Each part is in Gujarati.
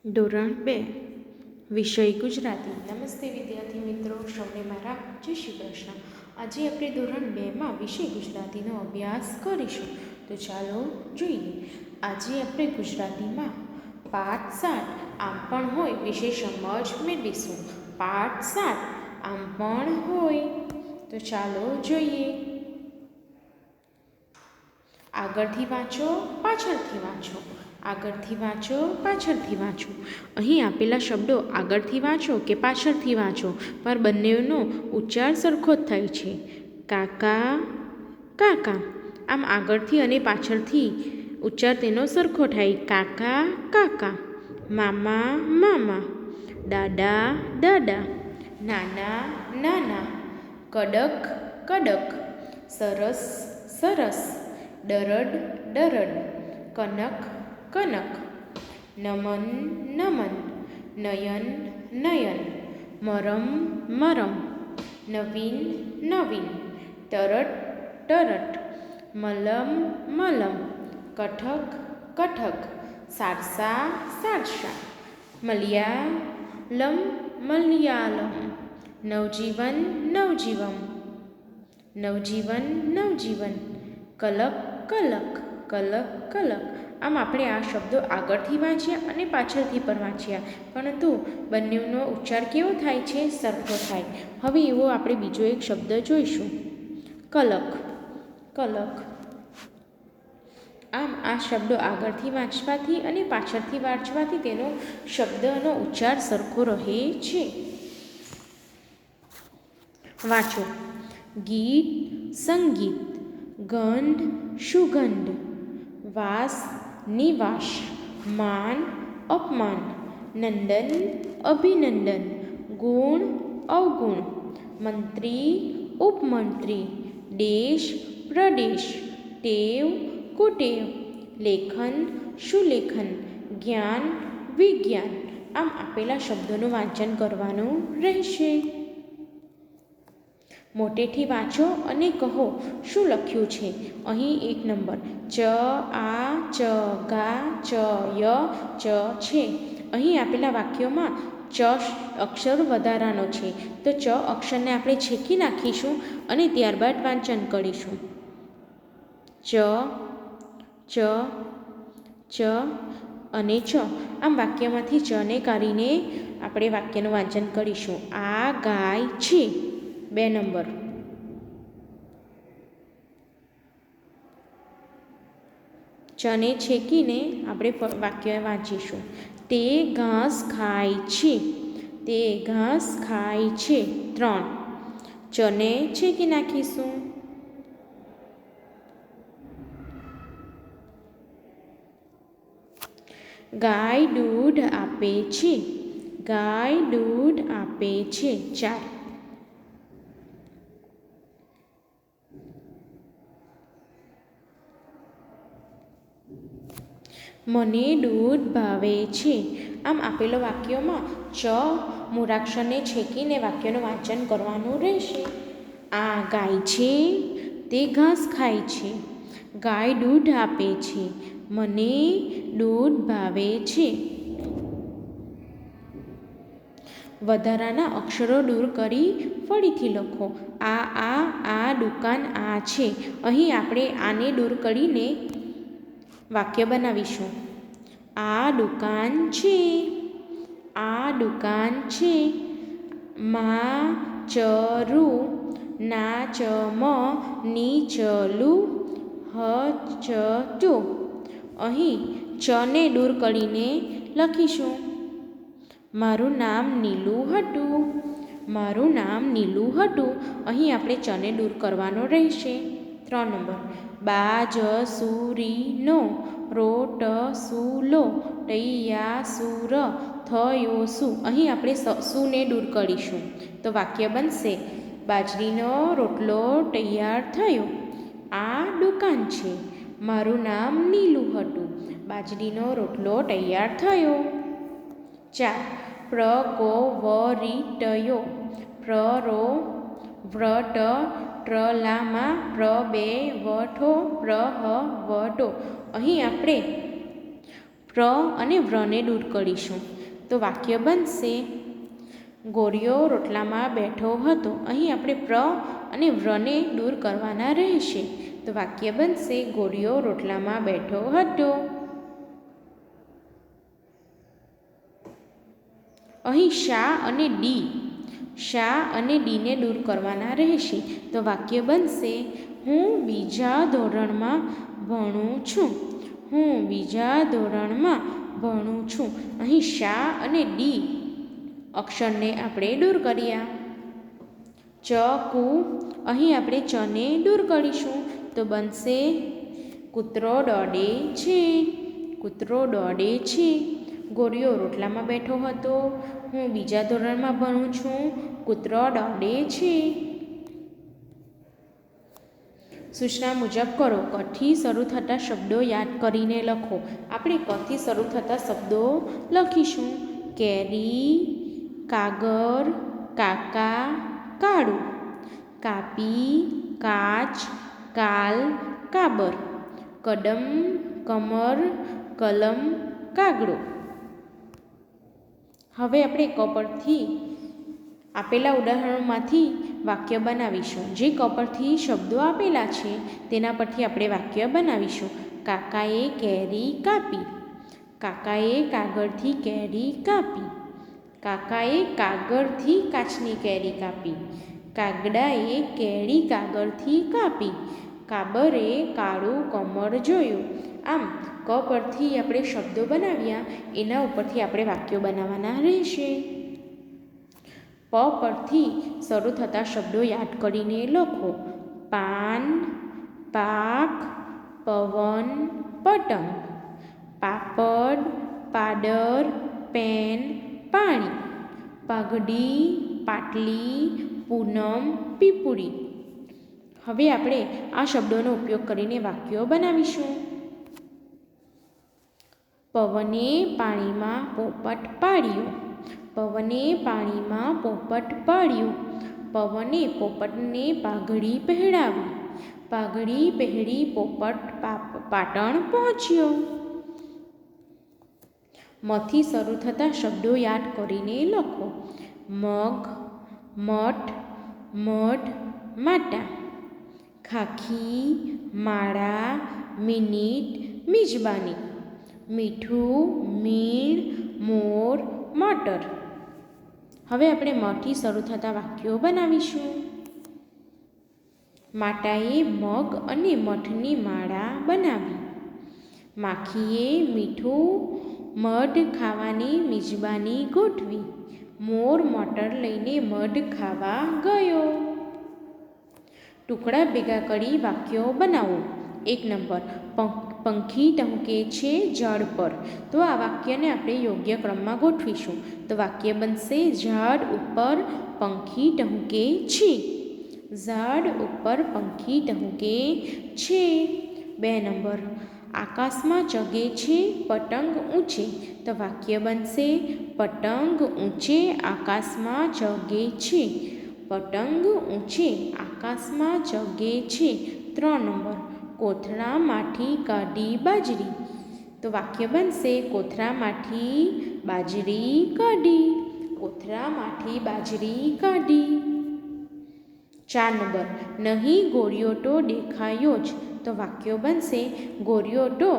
ધોરણ 2 વિષય ગુજરાતી। નમસ્તે વિદ્યાર્થી મિત્રો, સૌને મારા જય શ્રી કૃષ્ણ। આજે આપણે ધોરણ 2માં વિષય ગુજરાતીનો અભ્યાસ કરીશું। તો ચાલો જોઈએ। આજે આપણે ગુજરાતીમાં પાઠ 7 આમ પણ હોય વિશે સમજ મેળવીશું। પાઠ 7 આમ પણ હોય। તો ચાલો જોઈએ। આગળથી વાંચો, પાછળથી વાંચો। આગળથી વાંચો, પાછળથી વાંચો। અહીં આપેલા શબ્દો આગળથી વાંચો કે પાછળથી વાંચો, પર બંનેનો ઉચ્ચાર સરખો જ થાય છે। કાકા, કાકા, આમ આગળથી અને પાછળથી ઉચ્ચાર તેનો સરખો થાય। કાકા, કાકા। મામા, મામા। દાદા, દાદા। નાના, નાના। કડક, કડક। સરસ, સરસ। દરડ, દરડ। કનક, કનક। નમન, નમન। નયન, નયન। મરમ, મરમ। નવીન, નવીન। તરત, તરત। મલમ, મલમ। કઠક, કઠક। સારસા, સારસા। મલયાલમ, મલયાલમ। નવજીવન, નવજીવન। નવજીવન, નવજીવન। કલક, કલક। કલક, કલક। આમ આપણે આ શબ્દો આગળથી વાંચ્યા અને પાછળથી પણ વાંચ્યા, પરંતુ બંનેનો ઉચ્ચાર કેવો થાય છે? સરખો થાય। હવે એવો આપણે બીજો એક શબ્દ જોઈશું, કલક, કલક। આમ આ શબ્દો આગળથી વાંચવાથી અને પાછળથી વાંચવાથી તેનો શબ્દનો ઉચ્ચાર સરખો રહે છે। વાંચો। ગીત, સંગીત। ગંધ, સુગંધ। વાસ, નિવાસ। માન, અપમાન। નંદન, અભિનંદન। ગુણ, અવગુણ। મંત્રી, ઉપમંત્રી। દેશ, પ્રદેશ। ટેવ, કુટેવ। લેખન, સુલેખન। જ્ઞાન, વિજ્ઞાન। આમ આપેલા શબ્દોનું વાંચન કરવાનું રહેશે। મોટેથી વાંચો અને કહો શું લખ્યું છે। અહીં 1 નંબર, ચ, આ, ચ, ગા, ચ, ય, ચ છે। અહીં આપેલા વાક્યોમાં ચ અક્ષર વધારાનો છે, તો ચ અક્ષરને આપણે છેકી નાખીશું અને ત્યારબાદ વાંચન કરીશું। ચ, ચ, ચ અને ચ। આમ વાક્યમાંથી ચને કાઢીને આપણે વાક્યનું વાંચન કરીશું। આ ગાય છે, 2 નંબર। ચને છેકીને આપણે વાક્ય વાંચીશું। તે ઘાસ ખાય છે, તે ઘાસ ખાય છે, 3। ચને છેકી નાખીશું। ગાય દૂધ આપે છે, ગાય દૂધ આપે છે, 4। મને દૂધ ભાવે છે। આમ આપેલો વાક્યોમાં ચ મૂળાક્ષરને છેકીને વાક્યનું વાંચન કરવાનું રહેશે। આ ગાય છે, તે ઘાસ ખાય છે। ગાય દૂધ આપે છે, મને દૂધ ભાવે છે। વધારાના અક્ષરો દૂર કરી ફરીથી લખો। આ દુકાન આ છે। અહીં આપણે આને દૂર કરીને વાક્ય બનાવીશું। આ દુકાન છે, આ દુકાન છે। માચરું, નાચમ, નીચલું, હચતું। અહીં ચને દૂર કરીને લખીશું। મારું નામ નીલુ હતું, મારું નામ નીલુ હતું। અહીં આપણે ચને દૂર કરવાનો રહેશે। 3 નંબર, બાજસુરીનો, રોટસુલો, તૈયાસુર, થયો શું। અહીં આપણે સુને દૂર કરીશું, તો વાક્ય બનશે બાજરીનો રોટલો તૈયાર થયો। આ દુકાન છે, મારું નામ નીલુ હતું, બાજરીનો રોટલો તૈયાર થયો। 4, પ્રકોવરિતયો, પ્રરો, વ્રત, ટ્રલામાં, પ્રબેવઠો, પ્રહવટો। અહીં આપણે પ્ર અને વ્રને દૂર કરીશું તો વાક્ય બનશે ગોરિયો રોટલામાં બેઠો હતો. અહીં આપણે પ્ર અને વ્રને દૂર કરવાના રહેશે તો વાક્ય બનશે ગોરિયો રોટલામાં બેઠો હતો. અહીં શા અને ડીને દૂર કરવાના રહેશે તો વાક્ય બનશે હું બીજા ધોરણમાં ભણું છું. હું બીજા ધોરણમાં ભણું છું. અહીં શા અને ડી અક્ષરને આપણે દૂર કર્યા. ચ કુ અહીં આપણે ચને દૂર કરીશું તો બનશે કૂતરો દોડે છે. કૂતરો દોડે છે. ગોરિયો રોટલામાં બેઠો હતો. હું બીજા ધોરણમાં ભણું છું. કૂતરો દોડે છે. સૂચના મુજબ કરો. કથી શરૂ થતા શબ્દો યાદ કરીને લખો. આપણે કથી શરૂ થતા શબ્દો લખીશું. કેરી, કાગર, કાકા, કાળું, કાપી, કાચ, કાલ, કાબર, કદમ, કમર, કલમ, કાગડો. હવે આપણે ક પરથી આપેલા ઉદાહરણોમાંથી વાક્ય બનાવીશું. જે ક પરથી શબ્દો આપેલા છે તેના પરથી આપણે વાક્ય બનાવીશું. કાકાએ કેરી કાપી. કાકાએ કાગળથી કેરી કાપી. કાકાએ કાગળથી કાચની કેરી કાપી. કાગડાએ કેરી કાગળથી કાપી. કાબરે કાળું કમર જોયું. આમ ક પરથી આપણે શબ્દો બનાવ્યા એના ઉપરથી આપણે વાક્યો બનાવવાના રહેશે. પ પરથી શરૂ થતા શબ્દો યાદ કરીને લખો. પાન, પાક, પવન, પતંગ, પાપડ, પાડર, પેન, પાણી, પાઘડી, પાટલી, પૂનમ, પીપુડી. હવે આપણે આ શબ્દોનો ઉપયોગ કરીને વાક્યો બનાવીશું. પવને પાણીમાં પોપટ પાડ્યો. પવને પાણીમાં પોપટ પાડ્યો. પવને પોપટને પાઘડી પહેરાવી. પાઘડી પહેરી પોપટ પાટણ પહોંચ્યો. મથી શરૂ થતા શબ્દો યાદ કરીને લખો. મગ, મઠ, મઢ, માટા, ખાખી, માળા, મિનિટ, મિજબાની, મીઠું, મીણ, મોર, મટર. હવે આપણે મથી શરૂ થતા વાક્યો બનાવીશું. માટાએ મગ અને મઠની માળા બનાવી. માખીએ મીઠું મધ ખાવાની મિજબાની ગોઠવી. મોર મટર લઈને મધ ખાવા ગયો. ટુકડા ભેગા કરી વાક્યો બનાવો. 1 નંબર પંખી ટહુકે છે ઝાડ પર. તો આ વાક્યને આપણે યોગ્ય ક્રમમાં ગોઠવીશું. તો વાક્ય બનશે ઝાડ ઉપર પંખી ટહુકે છે. ઝાડ ઉપર પંખી ટહુકે છે. 2 નંબર આકાશમાં ચગે છે પતંગ ઊંચે. તો વાક્ય બનશે પતંગ ઊંચે આકાશમાં ચગે છે. પતંગ ઊંચે આકાશમાં ચગે છે. 3 નંબર કોથળામાંથી કાઢી બાજરી. તો વાક્ય બનશે કોથળામાંથી બાજરી કાઢી. કોથળામાંથી બાજરી કાઢી. 4 નંબર નહીં ગોળિયો તો દેખાયો જ. તો વાક્યો બનશે ગોળિયો તો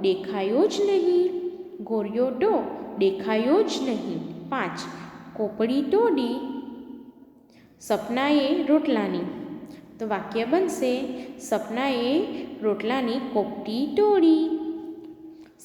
દેખાયો જ નહીં. ગોળિયો તો દેખાયો જ નહીં. 5 કોપડી તોડી સપનાએ રોટલાની. તો વાક્ય બનશે સપનાએ રોટલાની કોપટી તોડી.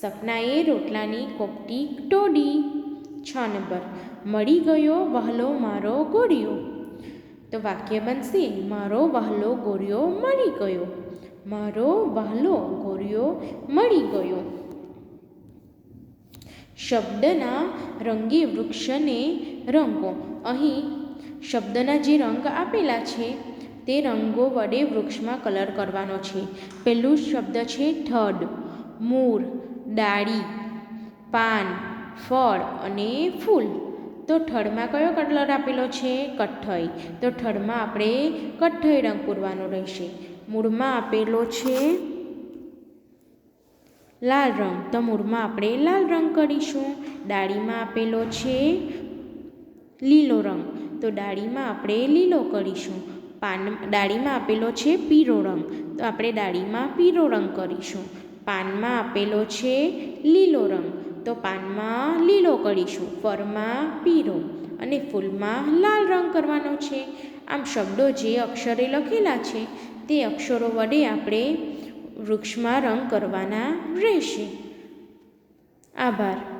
સપનાએ રોટલાની કોપટી તોડી. 6 નંબર મળી ગયો વહાલો મારો ગોળિયો. તો વાક્ય બનશે મારો વહાલો ગોળિયો મળી ગયો. મારો વહાલો ગોળિયો મળી ગયો. શબ્દના રંગી વૃક્ષને રંગો. અહીં શબ્દના જે રંગ આપેલા છે તે રંગો વડે વૃક્ષમાં કલર કરવાનો છે. પહેલું શબ્દ છે થડ, મૂળ, ડાળી, પાન, ફળ અને ફૂલ. તો થડમાં કયો કલર આપેલો છે? કથ્થઈ. તો થડમાં આપણે કથ્થઈ રંગ પૂરવાનો રહેશે. મૂળમાં આપેલો છે લાલ રંગ, તો મૂળમાં આપણે લાલ રંગ કરીશું. ડાળીમાં આપેલો છે લીલો રંગ, તો ડાળીમાં આપણે લીલો કરીશું. ડાળીમાં આપેલો છે પીળો રંગ, તો આપણે ડાળીમાં પીળો રંગ કરીશું. પાનમાં આપેલો છે લીલો રંગ, તો પાનમાં લીલો કરીશું. ફળમાં પીળો અને ફૂલમાં લાલ રંગ કરવાનો છે. આમ શબ્દો જે અક્ષરે લખેલા છે તે અક્ષરો વડે આપણે વૃક્ષમાં રંગ કરવાના રહેશે. આભાર.